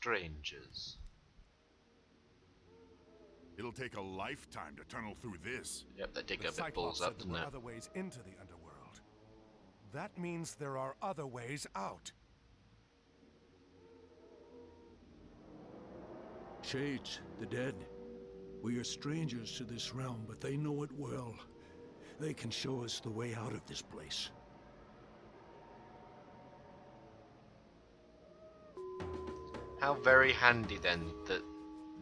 strangers. It'll take a lifetime to tunnel through this. Yep, they dig The a bit balls Cyclops up, said there didn't were it? other ways into the underworld. That means there are other ways out. Shades, the dead. We are strangers to this realm, but they know it well. They can show us the way out of this place. How very handy then that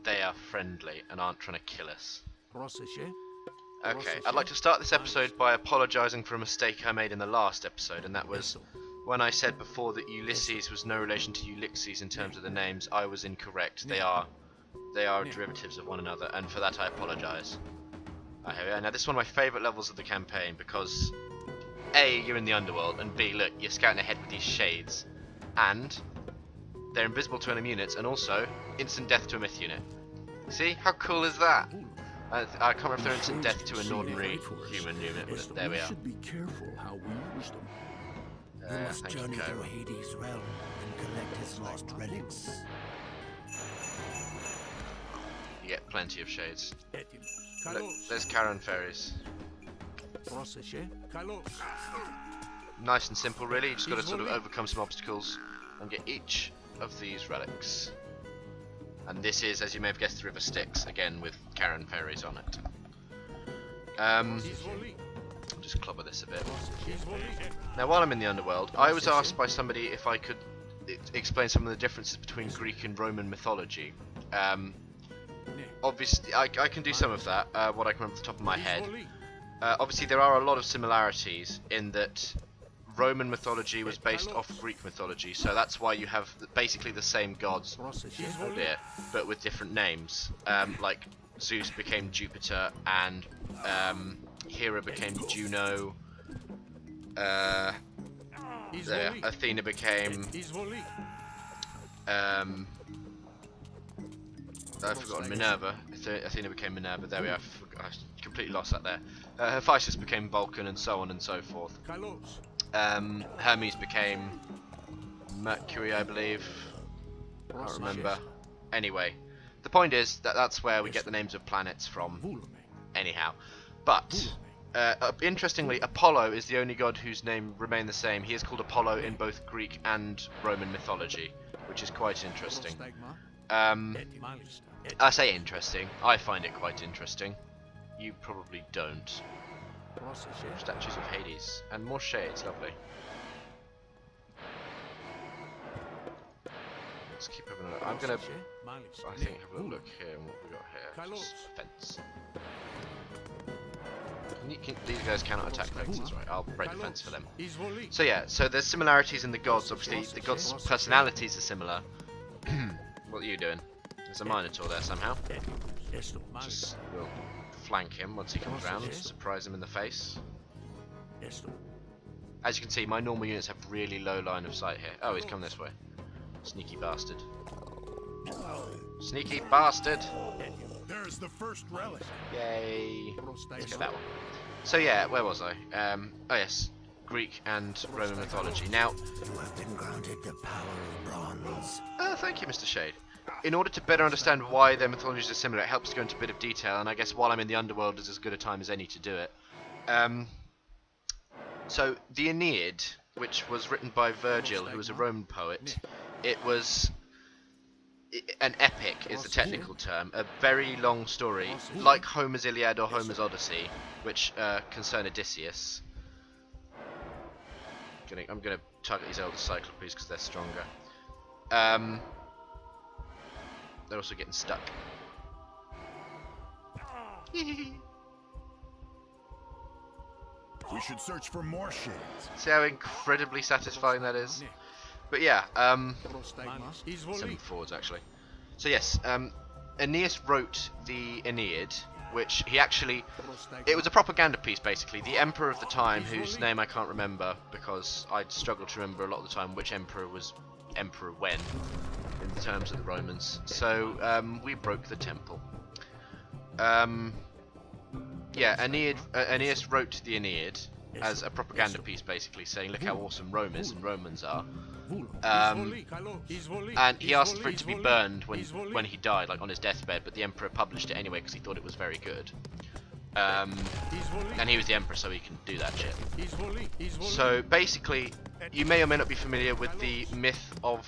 they are friendly and aren't trying to kill us. Okay, I'd like to start this episode by apologising for a mistake I made in the last episode, and that was when I said before that Ulysses was no relation to Ulixes in terms of the names. I was incorrect. They are derivatives of one another, and for that I apologise. Here we are. Now this is one of my favourite levels of the campaign because A, you're in the underworld, and B, look, you're scouting ahead with these shades, and they're invisible to enemy units, and also instant death to a myth unit. See? How cool is that? I can't remember if they're instant death to an ordinary human unit, but there we are. Should be careful how we use them. You must Thank you, journey through Co. Hades' realm and collect his lost relics. You get plenty of shades. Look, there's Karen fairies. Nice and simple, really. You just got to sort of overcome some obstacles and get each of these relics. And this is, as you may have guessed, the River Styx, again with Karen fairies on it. I'll just clobber this a bit. Now, while I'm in the underworld, I was asked by somebody if I could explain some of the differences between Greek and Roman mythology. Obviously, I can do some of that, what I can remember off the top of my head. Obviously, there are a lot of similarities in that Roman mythology was based off Greek mythology, so that's why you have basically the same gods, oh dear, but with different names. Like Zeus became Jupiter, and Hera became Juno. Athena became. I've forgotten Minerva. Athena became Minerva. There we are. I completely lost that there. Hephaestus became Vulcan, and so on and so forth. Hermes became Mercury, I believe. I can't remember. Anyway, the point is that that's where we get the names of planets from. Anyhow, but interestingly, Apollo is the only god whose name remained the same. He is called Apollo in both Greek and Roman mythology, which is quite interesting. I say interesting. I find it quite interesting. You probably don't. Statues of Hades and more shades, lovely. Let's keep having a look. I'm gonna, I think, have a little look here and what we got here. Just fence. These guys cannot attack fences, right? I'll break the fence for them. So yeah, so there's similarities in the gods. Obviously, the gods' personalities are similar. What are you doing? There's a Minotaur there somehow. Just we'll flank him once he comes round, surprise him in the face. As you can see, my normal units have really low line of sight here. Oh, he's come this way. Sneaky bastard. Sneaky bastard! There's the first relic. Yay! Let's get that one. So yeah, where was I? Oh yes, Greek and Roman mythology. Now, You have been granted the power of bronze. thank you, Mr. Shade. In order to better understand why their mythologies are similar, it helps to go into a bit of detail, and I guess while I'm in the underworld is as good a time as any to do it. So, the Aeneid, which was written by Virgil, who was a Roman poet, it was an epic, is the technical term, a very long story, like Homer's Iliad or Homer's Odyssey, which concern Odysseus. I'm going to target these elder Cyclopes because they're stronger. They're also getting stuck. We should search for more shades. See how incredibly satisfying that is? But yeah, 7 forwards actually. So yes, Aeneas wrote the Aeneid, which he actually, it was a propaganda piece basically. The emperor of the time, whose name I can't remember because I struggle to remember a lot of the time which emperor was emperor when, in the terms of the Romans. So we broke the temple. Yeah, Aeneas wrote the Aeneid as a propaganda piece basically, saying look how awesome Rome is and Romans are. and he asked for it to be burned when he died, like on his deathbed, but the Emperor published it anyway because he thought it was very good. And he was the Emperor, so he can do that shit. So basically, you may or may not be familiar with the myth of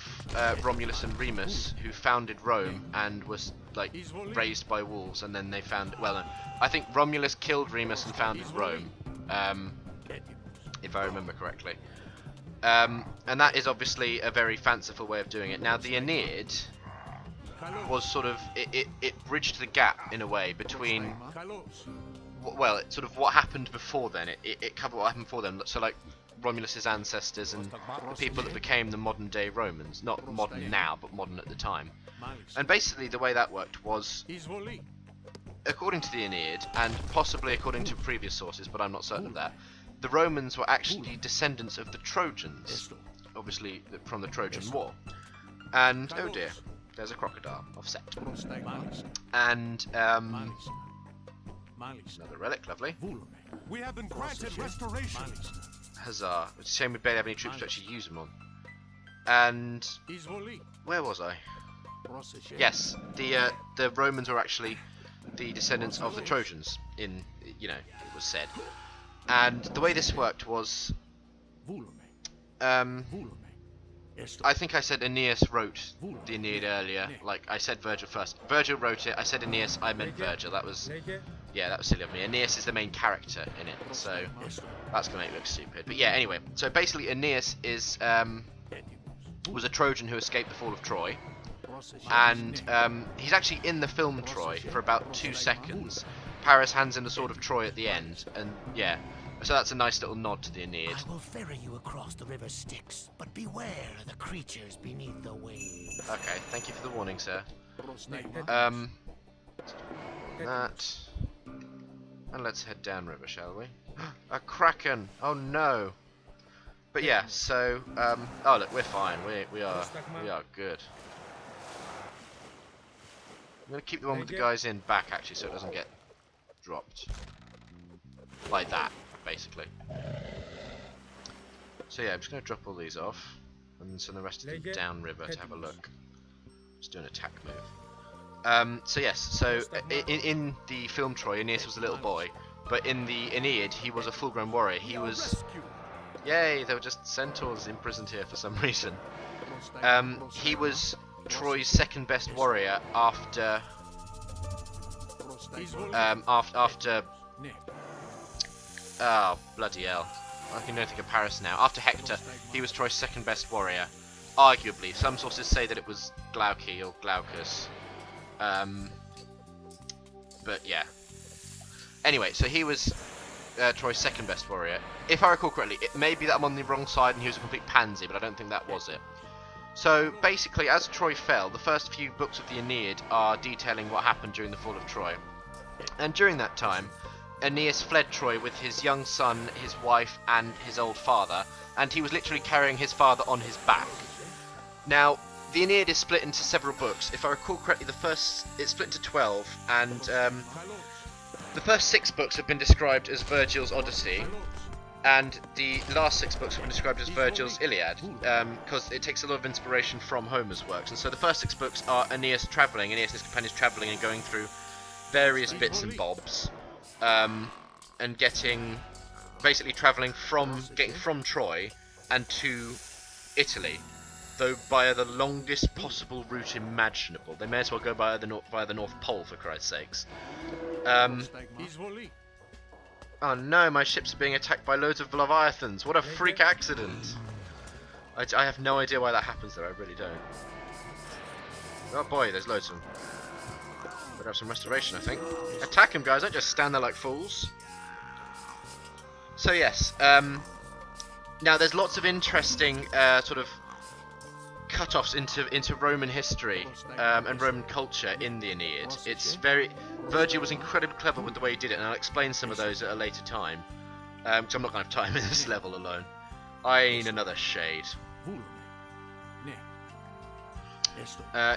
Romulus and Remus, who founded Rome and was like raised by wolves, and then they found, well, I think Romulus killed Remus and founded Rome, if I remember correctly. And that is obviously a very fanciful way of doing it. Now the Aeneid was sort of, it bridged the gap in a way between, well, it's sort of what happened before then. It covered what happened before then. So like Romulus's ancestors and the people that became the modern day Romans. Not modern now, but modern at the time. And basically the way that worked was, according to the Aeneid, and possibly according to previous sources, but I'm not certain of that, the Romans were actually descendants of the Trojans, obviously from the Trojan War. And, oh dear, there's a crocodile offset. And, another relic, lovely. We have been granted restoration. Huzzah. It's a shame we barely have any troops to actually use them on. And, where was I? Yes, the Romans were actually the descendants of the Trojans, in, you know, it was said. And the way this worked was, I think I said Aeneas wrote the Aeneid earlier. Like, I said Virgil first. Virgil wrote it, I said Aeneas, I meant Virgil. That was, yeah, that was silly of me. Aeneas is the main character in it, so that's going to make me look stupid. But yeah, anyway, so basically Aeneas is, was a Trojan who escaped the fall of Troy. And he's actually in the film Troy for about 2 seconds. Paris hands him the sword of Troy at the end, and yeah, so that's a nice little nod to the Aeneid. I will ferry you across the river Styx, but beware the creatures beneath the waves. Okay, thank you for the warning, sir. That, and let's head downriver, shall we? A kraken! Oh no! But yeah, so oh look, we're fine. We are good. I'm gonna keep the one with the guys in back actually, so it doesn't get dropped like that, basically. So yeah, I'm just going to drop all these off and send the rest of them downriver to have a look. Just do an attack move. So yes, so in the film Troy, Aeneas was a little boy, but in the Aeneid he was a full-grown warrior. He was, yay, there were just centaurs imprisoned here for some reason. He was Troy's second best warrior after oh bloody hell, I can only think of Paris now. After Hector, he was Troy's second best warrior, arguably. Some sources say that it was Glauce or Glaucus, but yeah. Anyway, so he was Troy's second best warrior. If I recall correctly, it may be that I'm on the wrong side and he was a complete pansy, but I don't think that was it. So basically, as Troy fell, the first few books of the Aeneid are detailing what happened during the fall of Troy. And during that time, Aeneas fled Troy with his young son, his wife, and his old father, and he was literally carrying his father on his back. Now, the Aeneid is split into several books. If I recall correctly, it's split into 12, and the first 6 books have been described as Virgil's Odyssey, and the last 6 books have been described as Virgil's Iliad, because it takes a lot of inspiration from Homer's works. And so the first 6 books are Aeneas travelling, Aeneas and his companions travelling and going through various bits and bobs, and basically travelling getting from Troy and to Italy, though via the longest possible route imaginable. They may as well go via the North Pole, for Christ's sakes. Oh no, my ships are being attacked by loads of leviathans. What a freak accident. I have no idea why that happens though, I really don't. Oh boy, there's loads of them. Better have some restoration, I think. Attack him, guys, don't just stand there like fools. So yes, now there's lots of interesting sort of cut-offs into Roman history and Roman culture in the Aeneid. Virgil was incredibly clever with the way he did it, and I'll explain some of those at a later time, because I'm not going to have time in this level alone. I need another shade.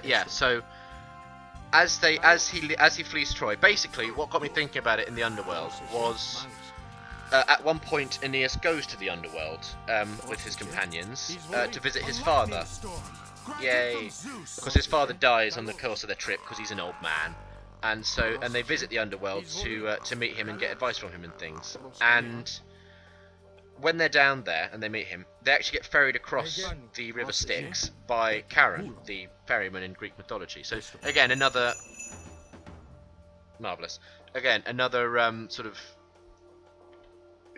Yeah, so as he flees Troy, basically what got me thinking about it in the underworld was at one point, Aeneas goes to the underworld with his companions to visit his father. Yay! Because his father dies on the course of their trip because he's an old man, and they visit the underworld to meet him and get advice from him and things. And when they're down there and they meet him, they actually get ferried across the river Styx by Charon, the ferryman in Greek mythology. So again, another marvelous. Again, another sort of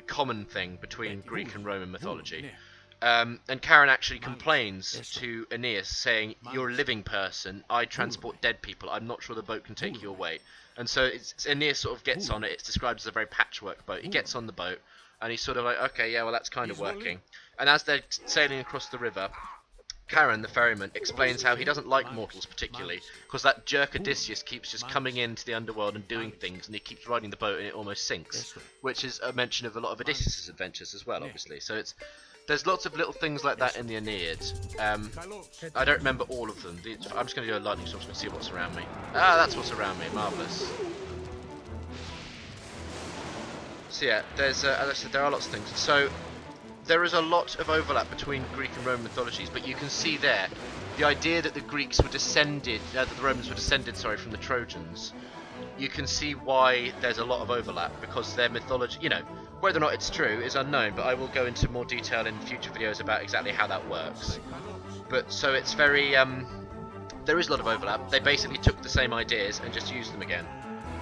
common thing between Greek and Roman mythology. And Charon actually complains to Aeneas, saying, "You're a living person. I transport dead people. I'm not sure the boat can take your weight." And so Aeneas sort of gets on it. It's described as a very patchwork boat. He gets on the boat, and he's sort of like, "Okay, yeah, well, that's kind of working." And as they're sailing across the river, Charon, the ferryman, explains how he doesn't like mortals particularly, because that jerk Odysseus keeps just coming into the underworld and doing things, and he keeps riding the boat and it almost sinks, which is a mention of a lot of Odysseus' adventures as well, obviously. So there's lots of little things like that in the Aeneid. I don't remember all of them. I'm just going to do a lightning storm to see what's around me. Ah, that's what's around me. Marvellous. So yeah, there's, as I said, there are lots of things. So there is a lot of overlap between Greek and Roman mythologies, but you can see there the idea that the Greeks were descended, that the Romans were descended, from the Trojans. You can see why there's a lot of overlap, because their mythology, whether or not it's true is unknown, but I will go into more detail in future videos about exactly how that works. But so it's very, there is a lot of overlap. They basically took the same ideas and just used them again,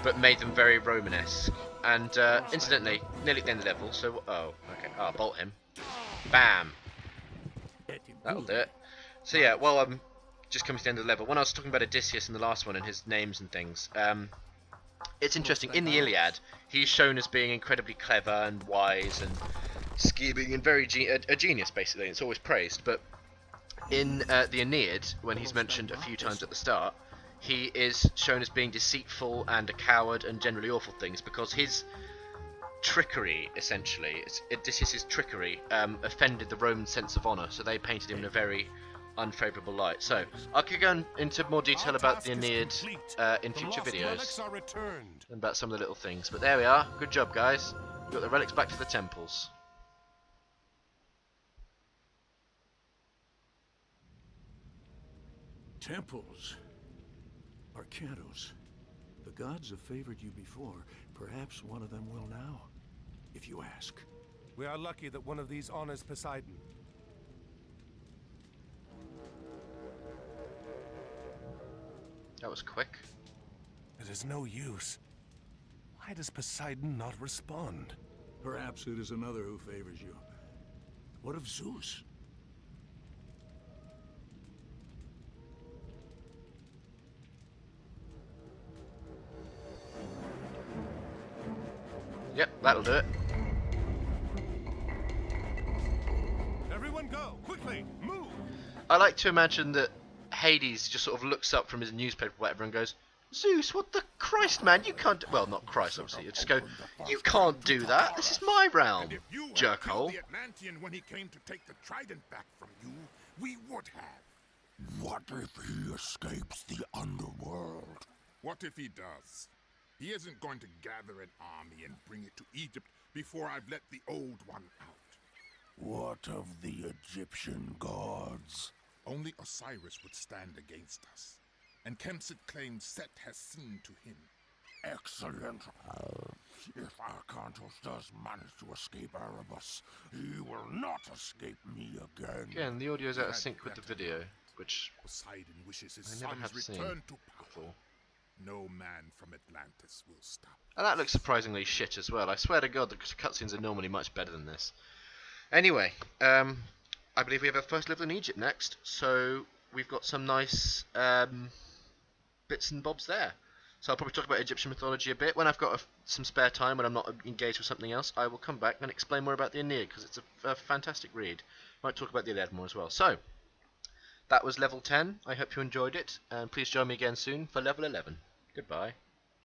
but made them very Romanesque. And incidentally, nearly at the end of the level, so, I'll bolt him. Bam! That'll do it. So yeah, while I'm just coming to the end of the level, when I was talking about Odysseus in the last one and his names and things, it's interesting, in the Iliad, he's shown as being incredibly clever and wise and scheming and very a genius, basically. It's always praised. But in the Aeneid, when he's mentioned a few times at the start, he is shown as being deceitful and a coward and generally awful things, because his trickery, essentially, Odysseus' trickery, offended the Roman sense of honour, so they painted him in a very unfavourable light. So I could go into more detail about the Aeneid in future videos and about some of the little things, but there we are. Good job, guys. We got the relics back to the temples. Temples. Arcantos. The gods have favored you before. Perhaps one of them will now, if you ask. We are lucky that one of these honors Poseidon. That was quick. It is no use. Why does Poseidon not respond? Perhaps it is another who favors you. What of Zeus? Yep, that'll do it. Everyone go! Quickly! Move! I like to imagine that Hades just sort of looks up from his newspaper or whatever and goes, "Zeus, what the Christ, man, you can't do—" Well, not Christ, obviously. You just go, "You can't do that. This is my realm, jerkhole." The Atlantean when he came to take the trident back from you, we would have. What if he escapes the underworld? What if he does? He isn't going to gather an army and bring it to Egypt before I've let the old one out. What of the Egyptian gods? Only Osiris would stand against us. And Kemsit claims Set has seen to him. Excellent. If Arcantos does manage to escape Erebus, he will not escape me again. Again, the audio's out of sync with the video, which Poseidon wishes his I never have son's seen return to power. before. No man from Atlantis will stop. And that looks surprisingly shit as well. I swear to God, the cutscenes are normally much better than this. Anyway, I believe we have our first level in Egypt next, so we've got some nice bits and bobs there. So I'll probably talk about Egyptian mythology a bit. When I've got some spare time, when I'm not engaged with something else, I will come back and explain more about the Aeneid, because it's a fantastic read. Might talk about the Iliad more as well. So, that was level 10. I hope you enjoyed it, and please join me again soon for level 11. Goodbye.